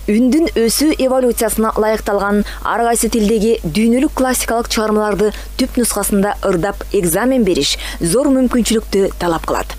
Үндүн өсүү эволюциясына ылайыкталган ар кайсы тилдеги дүйнөлүк классикалык чыгармаларды түп нускасында ырдап экзамен бериш зор мүмкүнчүлүктү талап кылат.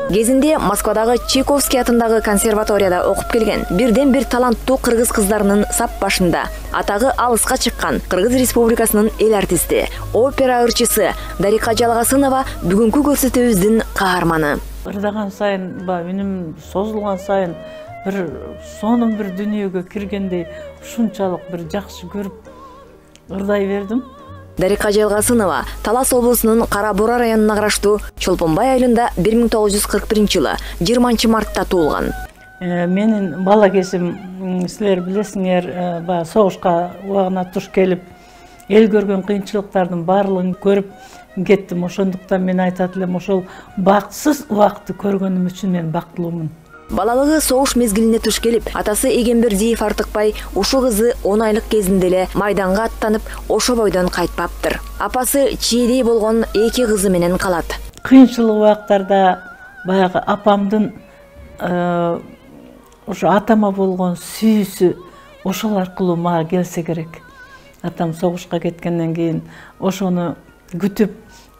Кезинде Москвадагы Чайковский атындагы консерваторияда окуп келген бирден бир таланттуу кыргыз кыздарынын сап башында атагы алыска чыккан Кыргыз Республикасынын эл артисти, опера ырчысы Дарика Жалгасынова бүгүнкү көрсөтүүбүздүн каарманы. Ырдаган сайын, үнүм созулган сайын бир сонун бир дүйнөгө киргендей ушунчалык бир жакшы көрүп ырдай бердим. Дарика Жалгасынова Талас облусунун Кара Бура районуна караштуу Чолпонбай айылында 1941-жылы 20 мартта туулган. Менин бала кезим, силер билесиңер, согушка убагына туш келип, эл көргөн кыйынчылыктардын баардыгын көрүп кеттим. Ошондуктан мен айтат элем, ошол бакытсыз убакытты көргөнүм үчүн мен бактылуумун. Балалыгы согуш мезгилине туш келип, атасы Эгембердиев Артыкбай ушу кызы 10 айлык кезинде эле майданга аттанып, ошо бойдон кайтпаптыр. Апасы чийдей болгон 2 кызы менен калат. Кыйынчылык убактарда баягы апамдын ошо атама болгон сүйүүсү ошол аркылуу мага келсе керек. Атам согушка кеткенден кийин ошону күтүп,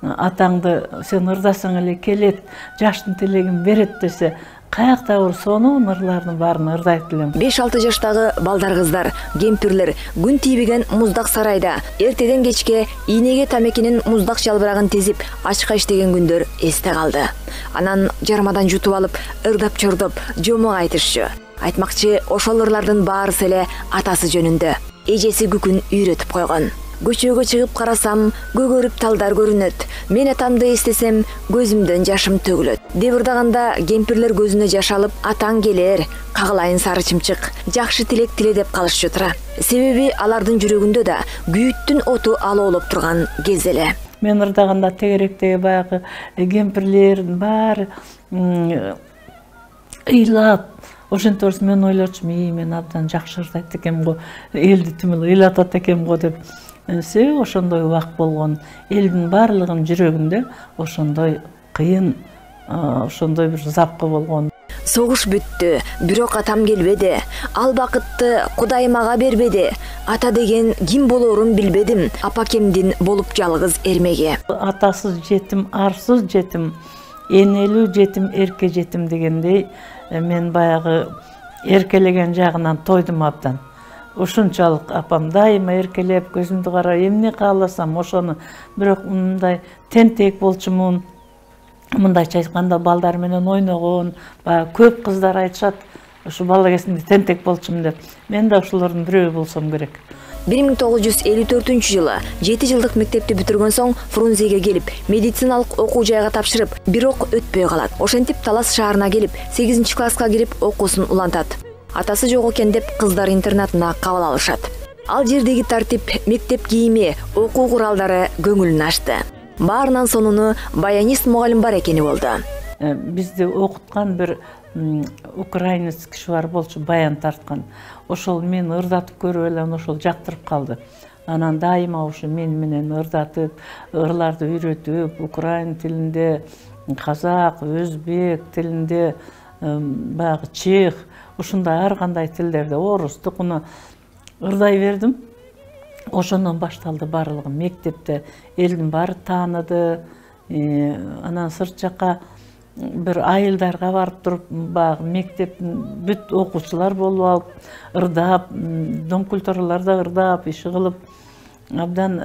атаңды сен ырдасаң эле келет, жаштын тилегин берет десе, каякта сонун ырлардын баарын ырдайт элем. 5-6 жаштагы балдар кыздар, кемпирлер күн тийбеген муздак сарайда эртеден кечке ийнеге тамекинин муздак жалбырагын тезип ачка иштеген күндөр эсте калды. Анан жармадан жутуп алып, ырдап чордоп, жомок айтышчу. Айтмакчы, ошол ырлардын баарысы эле атасы жөнүндө. Эжеси күкүн үйрөтүп койгон. Көчөгө чыгып карасам, көгөрүп талдар көрүнөт. Мен атамды эстесем, көзүмдөн жашым төгүлөт. Деп ырдаганда кемпирлер көзүнө жаш алып, атаң келер, кагылайын сары чымчык, жакшы тилек тиле деп калышчу тура. Себеби алардын жүрөгүндө да күйүттүн оту алоолоп турган кез эле. Мен ырдаганда тегеректеги баягы кемпирлердин баары ыйлап, ошентип мен ойлочумун, мен абдан жакшы ырдайт экенмин го, элди тимил ыйлатат экенмин го деп. Себеби ошондой убак болгон, элдин баардыгынын жүрөгүндө ошондой кыйын, ошондой бир запкы болгон. Согуш бүттү, бирок атам келбеди. Ал бакытты Кудай мага бербеди. Ата деген ким болорун билбедим. Апакемдин болуп жалгыз эрмеги. Атасыз жетим, арсыз жетим, энелүү жетим, эрке жетим дегендей, мен баягы эркелеген жагынан тойдум абдан. Ушунчалык апам дайыма эркелеп, көзүмдү карап, эмне кааласам ошону, бирок мындай тентек болчумун. Мындайча айтканда балдар менен ойногон, көп кыздар айтышат, ушу бала кезимде тентек болчумун деп. Мен да ошолордун бирөө болсом керек. 1954-жылы 7 жылдык мектепти бүтүргөн соң Фрунзеге келип, медициналык окуу жайга тапшырып, бирок өтпөй калат. Ошентип Талас шаарына келип, 8 класска кирип окуусун улантат. Атасы жок экен деп кыздар интернатына кабыл алышат. Ал жердеги тартип, мектеп кийими, окуу куралдары көңүлүн ачты. Баарынан сонуну баянист мугалим бар экени болду. Бизди окуткан бир украинец киши бар болчу, баян тарткан. Ошол мени ырдатып көрүп эле ошол жактырып калды. Анан дайыма ушу мен менен ырдатып, ырларды үйрөтүп, украин тилинде, казак, өзбек тилинде, баягы чех, ушундай ар кандай тилдерде, орус, тукуна ырдай бердим. Ошондон башталды барлыгы. Мектепте элдин баары тааныды. Анан сырт жакка бир айылдарга барып туруп, баягы мектептин бүт окуучулар болуп алып, ырдап, доңкульторлордо ырдап, иши кылып, абдан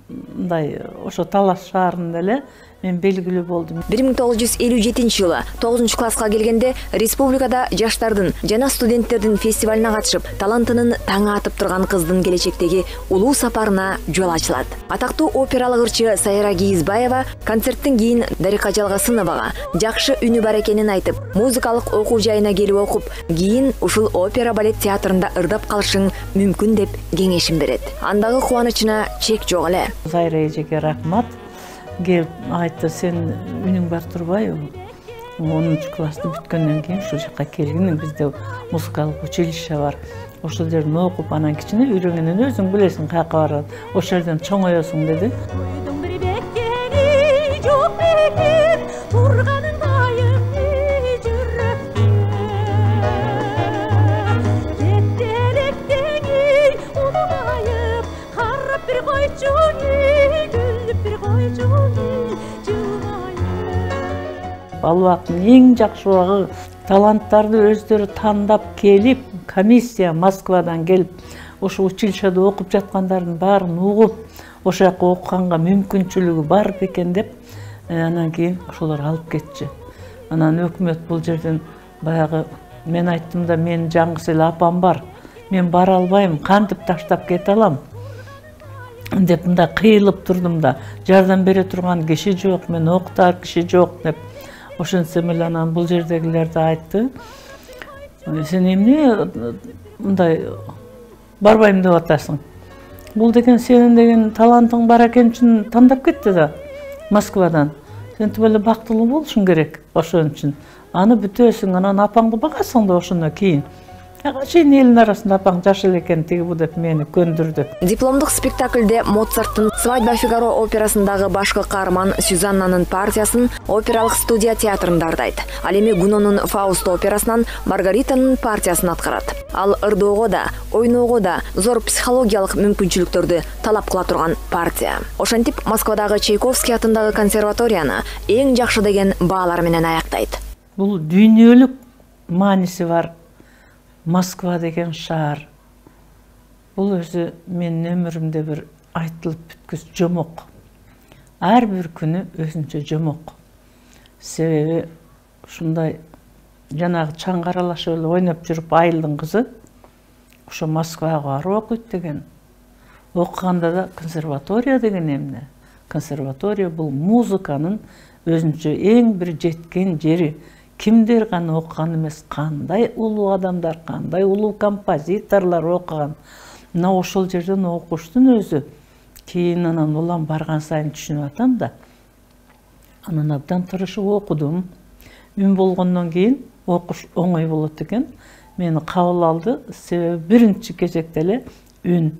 мындай ошо Талас шаарында эле мен белгилүү болдум. 1957-жылы 9 класска келгенде республикада жаштардын жана студенттердин фестивалына катышып, талантынын таңы атып турган кыздын келечектеги улуу сапарына жол ачылат. Атактуу опералык ырчы Сайра Кийизбаева концерттен кийин Дарика Жалгасыновага жакшы үнү бар экенин айтып, музыкалык окуу жайына келип окуп, кийин ушул опера балет театрында ырдап калышың мүмкүн деп кеңешин берет. Андагы кубанычына чек жок эле. Сайра эжеге рахмат. Келип айтты, сен үнүң бар турбайбы? 10 классты бүткөндөн кийин ушул жакка келгин, бизде музыкалык училище бар. ошол жерден окуп, анан кичине үйрөнгөндөн өзүң билесиң каяка барат, ошол жерден чоңоёсуң деди. Ал убакыттын эң жакшы убагы таланттарды өздөрү тандап келип, комиссия Москвадан келип, ошо училищеде окуп жаткандардын баарын угуп, ошол жака окуганга мүмкүнчүлүгү бар бекен деп, анан кийин ошолор алып кетчү. Анан өкмөт бул жерден баягы мен айттым да, менин жаңгыс эле апам бар, мен бара албайм, кантип таштап кете алам деп мында кыйылып турдум да, жардам бере турган киши жок, мен окутар киши жок деп. Ошентсем эле анан бул жердегилер да айтты, сен эмне мындай барбайм деп атасың? Бул деген сенин деген талантың бар экен үчүн тандап кетти да Москвадан. Сентип эле бактылуу болушуң керек ошон үчүн. Аны бүтөсүң, анан апаңды багасың да ошондон кийин. Чейин элдин арасында апаң жаш эле экен, тиги бу деп мени көндүрдү. Дипломдук спектакльде Моцарттын «Свадьба Фигаро» операсындагы башкы каарман Сюзаннанын партиясын опералык студия театрында ардайт. Ал эми Гунонун «Фауст» операсынан Маргаританын партиясын аткарат. Ал ырдоого да, ойноого да зор психологиялык мүмкүнчүлүктөрдү талап кыла турган партия. Ошентип Москвадагы Чайковский атындагы консерваторияны эң жакшы деген баалар менен аяктайт. Бул дүйнөлүк мааниси бар Москва деген шаар. Бул өзү менин өмүрүмдө бир айтылып бүткүс жомок. Ар бир күнү өзүнчө жомок. Себеби ушундай жанагы чаң аралашып эле ойноп жүрүп айылдын кызы ошо Москвага барып окуйт деген. Окуганда да консерватория деген эмне? Консерватория бул музыканын өзүнчө эң бир жеткен жери. Кимдер гана окуган эмес, кандай улуу адамдар, кандай улуу композиторлор окуган. Мына ошол жерден окуштун өзү кийин анан улам барган сайын түшүнүп атам да. Анан абдан тырышып окудум. Үн болгондон кийин окуш оңой болот экен. Мени кабыл алды, себеби биринчи кезекте эле үн.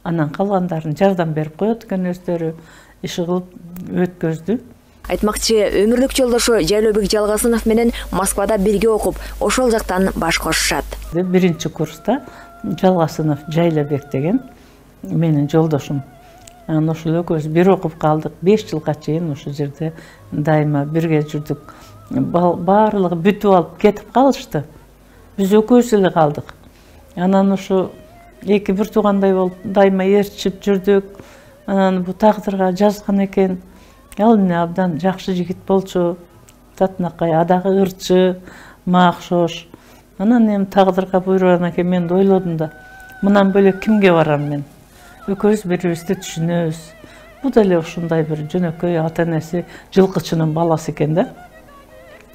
Анан калгандарын жардам берип коет экен өздөрү, иш кылып өткөздү. Айтмакчы, өмүрлүк жолдошу Жайлообек Жалгасынов менен Москвада бирге окуп, ошол жактан баш кошушат. Биринчи курста Жалгасынов Жайлообек деген менин жолдошум. Анан ошол экөөбүз бир окуп калдык. 5 жылга чейин ошол жерде дайыма бирге жүрдүк. Баарлыгы бүтүп алып кетип калышты. Биз экөөбүз эле калдык. Анан ошо эки бир туугандай болуп дайыма ээрчип жүрдүк. Анан бу тагдырга жазган экен. Ал эмне абдан жакшы жигит болчу, татынакай, адагы ырчы, мага окшош. Анан эми тагдырга буйруган экен, мен ойлодум да, мындан бөлөк кимге барам мен? Экөөбүз бири-бирибизди түшүнөбүз. Бу деле ушундай бир жөнөкөй ата-энеси жылкычынын баласы экен да.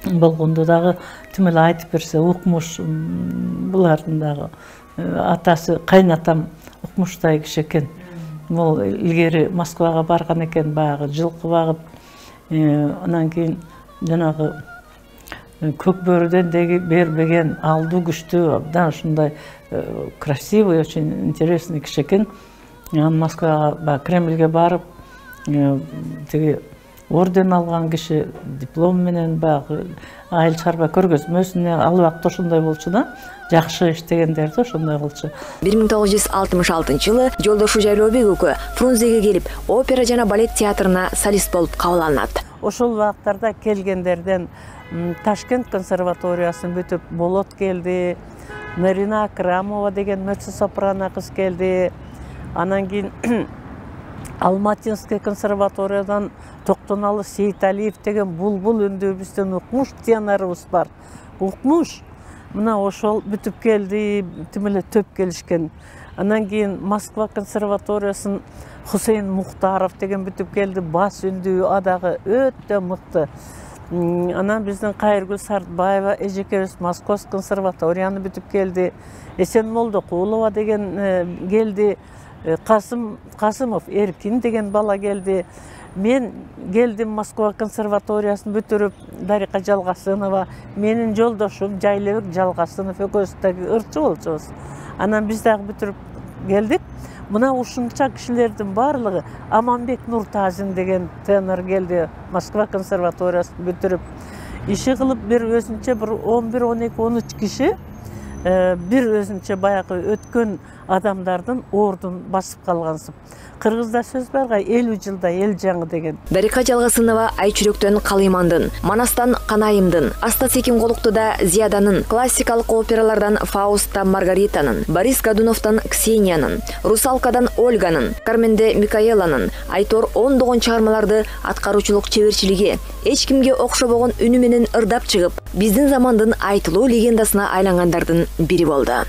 Болгондо дагы тим эле айтып берсе, укмуш, булардын дагы атасы, кайнатам укмуштай киши экен. Мол илгери Москвага барган экен, баягы жылкы багып, анан кийин жанагы көк бөрүдөн бербеген алдуу күчтүү, абдан ушундай красивый, очень интересный киши экен. Анан Москвага, Кремльге барып, тиги орден алган киши, диплом менен баягы айыл чарба көргөзмөсүнө ал убакта ошондой болчу да. Жакшы иштегендерди ошондой кылчу. 1966-жылы жолдошу Жайлообек экөө Фрунзеге келип, опера жана балет театрына солист болуп кабыл алынат. Ошол убактарда келгендерден Ташкент консерваториясын бүтүп Болот келди, Нарина Акрамова деген меццо-сопрано кыз келди. Анан кийин Алматинский консерваториядан Токтоналы Сейиталиев деген булбул үндүүбүздөн укмуш тенорубуз бар. Укмуш. Мына ошол бүтүп келди, тим эле төп келишкен. Анан кийин Москва консерваториясын Хусейн Мухтаров деген бүтүп келди, бас үндүү, адагы өтө мыкты. Анан биздин Кайыргүл Сартбаева эжекебиз Московский консерваторияны бүтүп келди. Эсенмолдо Куулова деген келди. Касымов Эркин деген бала келди. Мен келдим Москва консерваториясын бүтүрүп, Дарика Жалгасынова, менин жолдошум Жайлыбек Жалгасынов экөөбүз дагы ырчы болчубуз. Анан биз дагы бүтүрүп келдик. Мына ушунча кишилердин баардыгы, Аманбек Нуртазин деген тенор келди, Москва консерваториясын бүтүрүп. Иши кылып бир өзүнчө бир 11, 12, 13 киши бир өзүнчө баягы өткөн адамдардын ордун басып калгансып. Кыргызда сөз барга 50 жылда эл жаңы деген. Дарика Жалгасынова Айчүрөктөн Калыймандын, Манастан Канайымдын, Аста Секин Колуктуда Зияданын, классикалык опералардан Фауста Маргаританын, Борис Годуновдон Ксениянын, Русалкадан Ольганын, Карменде Микаэланын, Айтор ондогон чыгармаларды аткаруучулук чеберчилиги, эч кимге окшобогон үнү менен ырдап чыгып, биздин замандын айтылуу легендасына айлангандардын бири болду.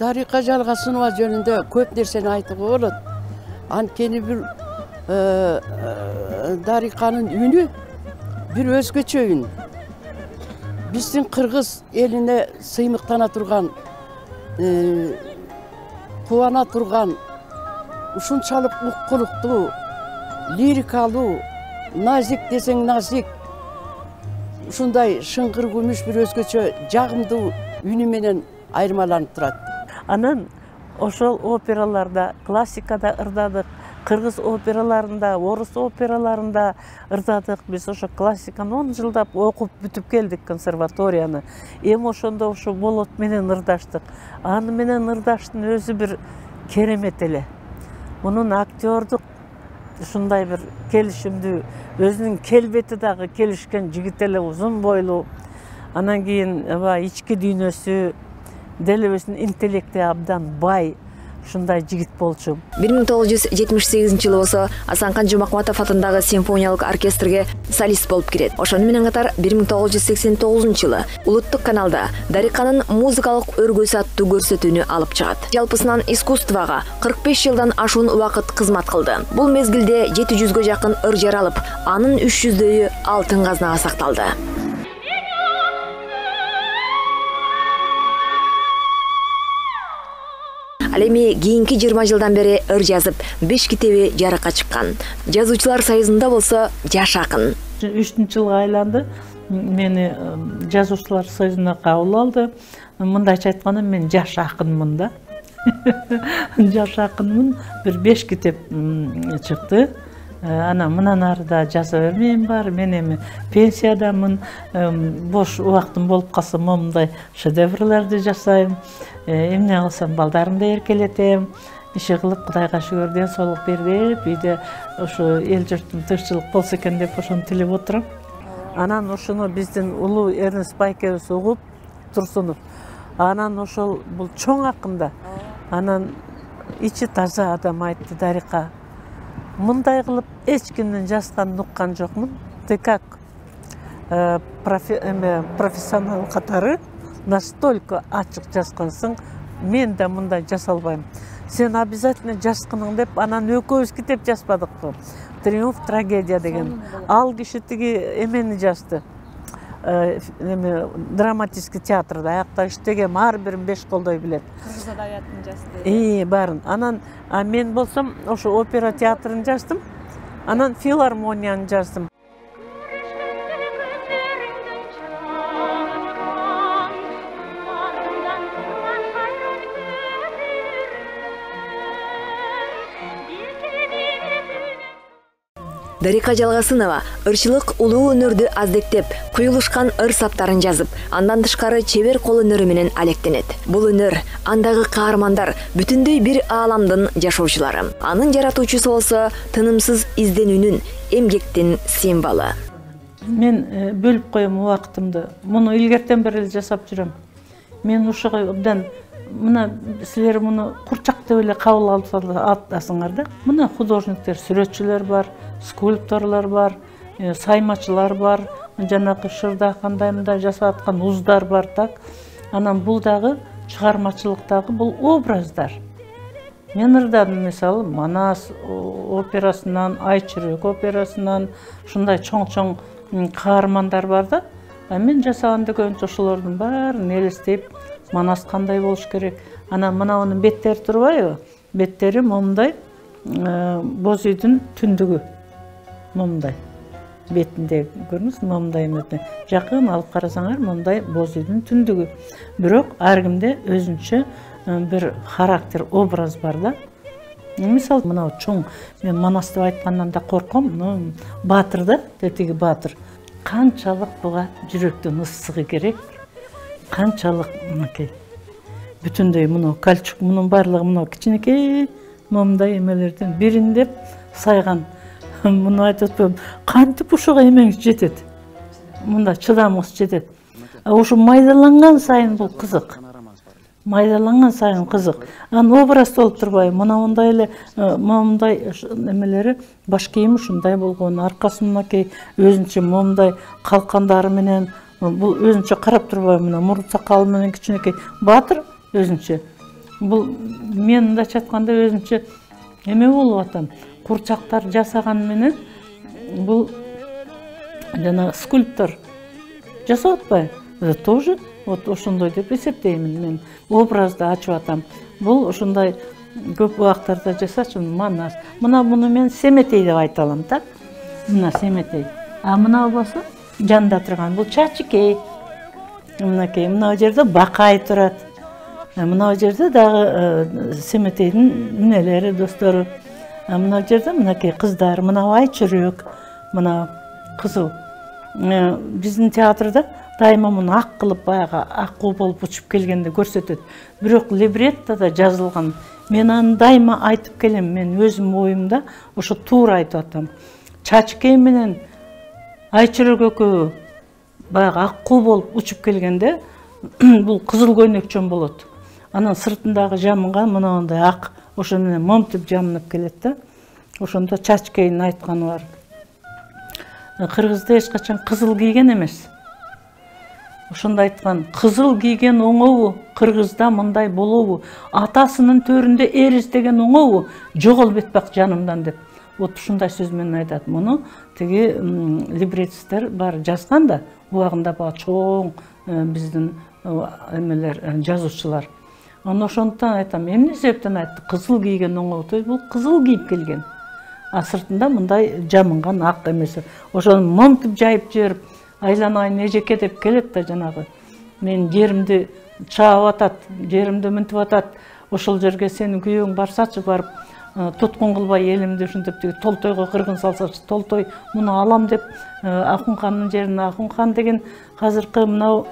Дарика Жалгасынова жөнүндө көп нерсени айтууга болот. Анткени бир Дариканын үнү бир өзгөчө үн. Биздин кыргыз элине сыймыктана турган, кубана турган, ушунчалык уккулуктуу, лирикалуу, назик десең назик, ушундай шыңгыр күмүш бир өзгөчө жагымдуу үнү менен айырмаланып турат. Анан ошол операларда, классикада ырдадык, кыргыз операларында, орус операларында ырдадык. Биз ошо классиканы 10 жылдап окуп бүтүп келдик консерваторияны. Эми ошондо ошо болот менен ырдаштык. Аны менен ырдаштын өзү бир керемет эле. Мунун актердук ушундай бир келишимдүү, өзүнүн келбети дагы келишкен жигит эле, узун бойлуу. Анан кийин ички дүйнөсү, делебесин интеллекти абдан бай, ушундай жигит болчу. 1978 жылы болсо Асанкан Жумакматов атындагы симфониялык оркестрге солист болуп кирет. Ошону менен катар 1989 жылы улуттук каналда Дариканын музыкалык өргөсү аттуу көрсөтүүнү алып чыгат. Жалпысынан искусствага 45 жылдан ашуун убакыт кызмат кылды. Бул мезгилде 700гө жакын ыр жаралып, анын 300дөйү алтын казнага сакталды. Ал эми кийинки 20 жылдан бери ыр жазып, 5 китеби жарыкка чыккан. Жазуучулар союзунда болсо жаш акын. 3-жылга айланды. Мени жазуучулар союзуна кабыл алды. Мындайча айтканда мен жаш акынмын да. Жаш акынмын. Бир 5 китеп чыкты. Ана мындан ары да жаза бермейм бар. Мен эми пенсиядамын. Бош убактым болуп калса момундай шедеврлерди жасайм. Эмне кылсам балдарымды эркелетем. Иши кылып Кудайга шүгүр ден соолук берип, үйдө ошо эл журттун тынччылык болсо экен деп ошону тилеп отурам. Анан ошону биздин улуу Эрнест байкебиз угуп, Турсунов. Анан ошол бул чоң акында. Анан ичи таза адам айтты: Дарика, мындай кылып эч кимдин жазганын уккан жокмун. Ты как профессионал катары настолько ачык жазгансың, мен да мындай жаза албайм. Сен обязательно жазгының деп, анан экөөбүз китеп жазбадыкпы? Триумф, трагедия деген. Ал киши тиги эмени жазды. Драматический театрда аякта иштеген, ар бирин 5 колдой билет. Кыргыз адабиятын жазды. Барын. Анан мен болсом ошо опера театрын жаздым. Анан филармонияны жаздым. Дарика Жалгасынова ырчылык улуу өнөрдү аздектеп, куюлушкан ыр саптарын жазып, андан тышкары чебер кол өнөрү менен алектенет. Бул өнөр андагы каармандар бүтүндөй бир ааламдын жашоочулары. Анын жаратуучусу болсо тынымсыз изденүүнүн, эмгектин символу. Мен бөлүп коем убактымды. Муну илгертен бери жасап жүрөм. Мен ушуга абдан мына силер муну курчак деп эле кабыл аласыңар да. Мына художниктер, сүрөтчүлөр бар, скульпторлор бар, саймачылар бар, жанакы шырда кандай мындай жасап аткан уздар бар так. Анан бул дагы чыгармачылыктагы бул образдар. Мен ырдадым, мисалы, Манас операсынан, Айчүрөк операсынан ушундай чоң-чоң каармандар бар да. Мен жасаган дегенче ошолордун баарын элестеп, Манас кандай болуш керек. Анан мына анын беттери турбайбы? Беттери момундай боз үйдүн түндүгү. Момундай. Бетинде көрүңүз, момундай эмес. Жакын алып карасаңар, момундай боз үйдүн түндүгү. Бирок ар кимде өзүнчө бир характер, образ бар да. Мисалы, мына чоң, мен Манас деп айткандан да корком, баатыр да, тетиги баатыр. Канчалык буга жүрөктүн ысыгы керек, канчалык мынакей. Бүтүндөй муну кальчук, мунун барлыгы мына кичинекей момундай эмелерден бириндеп сайган. Муну айтып атпайм, кантип ушуга эмеңиз жетет. Мында чыдамыңыз жетет. Ушу майдаланган сайын бул кызык. Майдаланган сайын кызык. Анан образ болуп турбайбы? Мына мындай эле момундай эмелери баш кийими ушундай болгон, аркасы мынакей өзүнчө момундай калкандары менен, бул өзүнчө карап турбайбы? Мына мурун сакалы менен кичинекей баатыр өзүнчө. Бул мен мындайча айтканда өзүнчө эме болуп атам. Курчактар жасаган менен бул жана скульптор жасап атпайбы? Тоже вот ошондой деп эсептеймин мен. Образды ачып атам. Бул ушундай көп убактарда жасачумун, Манас. Мына муну мен Семетей деп айта алам, так? Мына Семетей. А мына болсо жанда турган бул Чачыкей. Мынакей, мына жерде Бакай турат. Мына жерде дагы Семетейдин инелери, достору. Мына жерде мынакей кыздар, мына Айчүрөк, мына кызыл. Биздин театрда дайыма муну ак кылып, баягы аккуу болуп учуп келгенде көрсөтөт. Бирок либреттода жазылган. Мен аны дайыма айтып келем, мен өзүм оюмда ошо туура айтып атам. Чачыкей менен Айчүрөк экөө баягы аккуу болуп учуп келгенде бул кызыл көйнөкчөн болот. Анан сыртындагы жамынга мынандай ак, ошо менен момтуп жамынып келет да. Ошондо Чачыкейдин айтканы бар. Кыргызда эч качан кызыл кийген эмес. Ошондо айткан, кызыл кийген оңобу, кыргызда мындай болобу, атасынын төрүндө эр издеген оңобу, жоголбет бак жанымдан деп. Вот ушундай сөз менен айтат. Муну тиги либретисттер бар жазган да, убагында баа чоң биздин эмелер, жазуучулар. Аны ошондон айтам, эмне себептен айтты? Кызыл кийген оңобу, то есть бул кызыл кийип келген. А сыртында мындай жамынган ак эмес. Ошону момтуп жайып жиберип, айланайын эжеке деп келет да жанагы. Мен жеримди чаап атат, жеримди мынтип атат. Ошол жерге сенин күйөөң барсачы, барып туткун кылбай элимди ушинтип тиги Толтойго кыргын салсачы, Толтой муну алам деп Акунхандын жерине, Акунхан деген азыркы мынау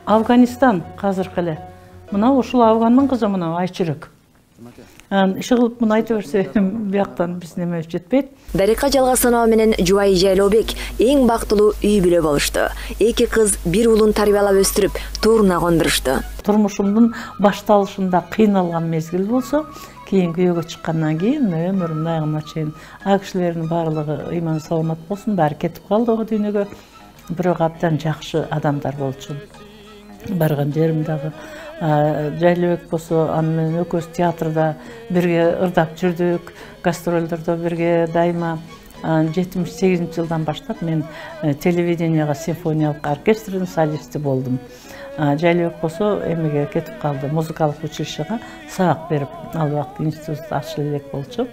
Афганистан азыркы эле. Мына ушул Афгандын кызы мына Айчүрөк. Иши кылып муну айта берсе, бияктан биз неме жетпейт. Дарика Жалгасынова менен жубайы Жайлообек эң бактылуу үй бүлө болушту. Эки кыз бир уулун тарбиялап өстүрүп, тууруна кондурушту. Турмушумдун башталышында кыйналган мезгил болсо, кийин күйөөгө чыккандан кийин өмүрүмдүн аягына чейин ал кишилердин баардыгы ыйман саламат болсун, баары кетип калды го дүйнөгө. Бирок абдан жакшы адамдар болчу. Барган жерим дагы Жайлообек болсо, аны менен экөөбүз театрда бирге ырдап жүрдүк, гастролдордо бирге дайыма. 78-жылдан баштап мен телевиденияга симфониялык оркестрдин солисти болдум. Жайлыбек болсо эмеге кетип калды, музыкалык училищеге сабак берип, ал убакта институт ачыла элек болчу.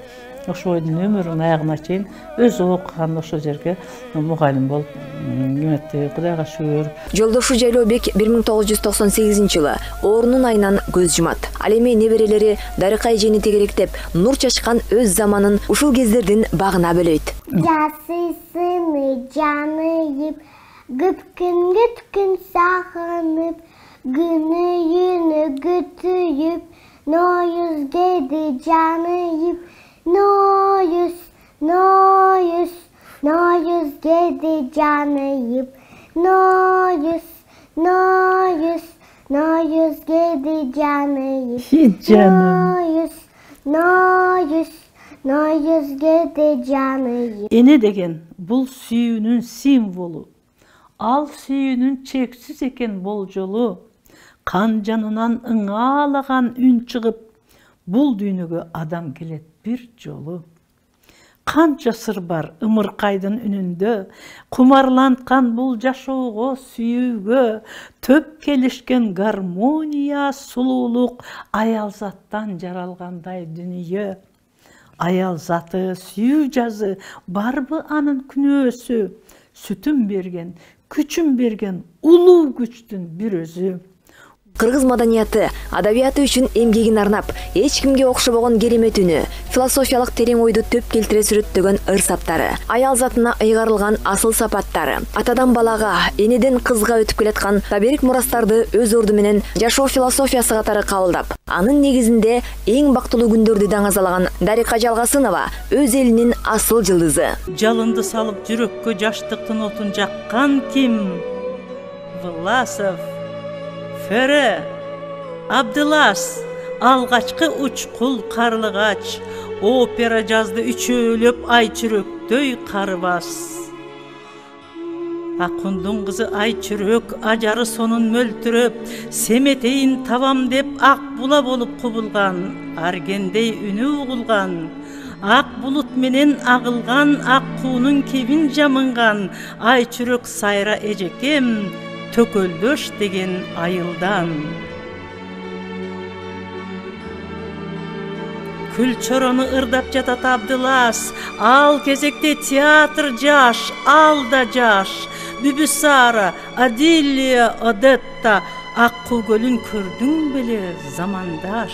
Ошо бойдун өмүрүнүн аягына чейин өзү окуган ошол жерге мугалим болуп эметти, Кудайга шүгүр. Жолдошу Жайлообек 1998-жылы оорунун айынан көз жумат. Ал эми неберелери Дарыка эжени тегеректеп, нур чачкан өз заманын ушул кездердин багына бөлөйт. Жасысыны жаныйып, күткүн сагынып, күнү күтүп, ноюз деди жаныйып, ноюз деди жаныйып, ноюз деди жаныйып, ноюз деди жаныйып. Эне деген бул сүйүүнүн символу. Ал сүйүүнүн чексиз экен болжолу. Кан жанынан ыңаалаган үн чыгып, бул дүйнөгө адам келет бир жолу. Канча сыр бар ымыркайдын үнүндө, кумарланткан бул жашоого, сүйүүгө, төп келишкен гармония, сулуулук, аял заттан жаралгандай дүнүйө. Аял заты, сүйүү жазы, барбы анын күнөөсү, сүтүн берген, күчүн берген, улуу күчтүн бир өзү. Кыргыз маданияты, адабияты үчүн эмгегин арнап, эч кимге окшобогон керемет үнү, философиялык терең ойду төп келтире сүрөттөгөн ыр-саптары, аял затына ыйгарылган асыл сапаттары, атадан балага, энеден кызга өтүп келаткан таберик мурастарды өз орду менен жашоо философиясы катары кабылдап, анын негизинде эң бактылуу күндөрдү даңазалаган Дарыка Жалгасынова өз элинин асыл жылдызы. Жалынды салып жүрөккө жаштыктын отун жаккан ким? Власов, Фере, Абдылас, алгачкы учкул карлыгач, опера жазды үчөөлөп айчүрөктөй карыбас. Акундун кызы айчүрөк, ажары сонун мөлтүрөп, семетейин табам деп ак була болуп кубулган, аргендей үнү угулган. Ак булут менен агылган, ак куунун кебин жамынган, айчүрөк сайра эжекем, төкөлдөш деген айылдан. Күлчорону ырдап жатат Абдылас, ал кезекте театр жаш, ал да жаш. Бүбүсара, Адилия, Одетта, Аккуу көлүн көрдүң беле замандаш.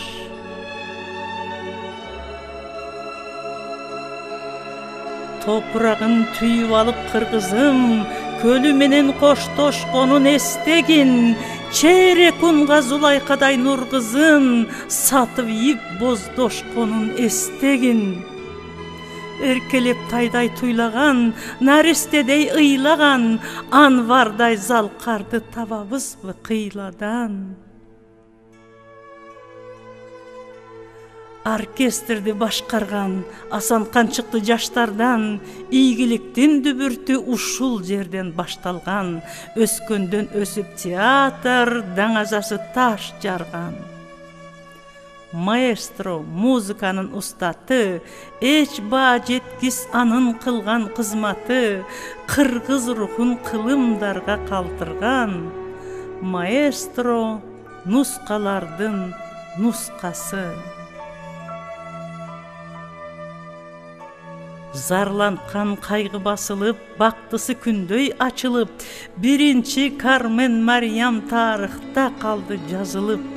Топурагын түйүп алып кыргызым, көлү менен коштошконун эстегин, чейрек унга Зулайкадай нургызын, сатып ийип боздошконун эстегин. Эркелеп тайдай туйлаган, наристедей ыйлаган, Анвардай залкарды табабызбы кыйладан. Оркестрди башкарган Асан Канчыкты жаштардан, ийгиликтин дүбүртү ушул жерден башталган, өскөндөн өсүп театр даңазасы таш жарган. Маэстро, музыканын устаты, эч баа жеткис анын кылган кызматы, кыргыз рухун кылымдарга калтырган. Маэстро, нускалардын нускасы. Зарланкан кайгы басылып, бактысы күндөй ачылып, биринчи Кармен Мариям тарыхта калды жазылып.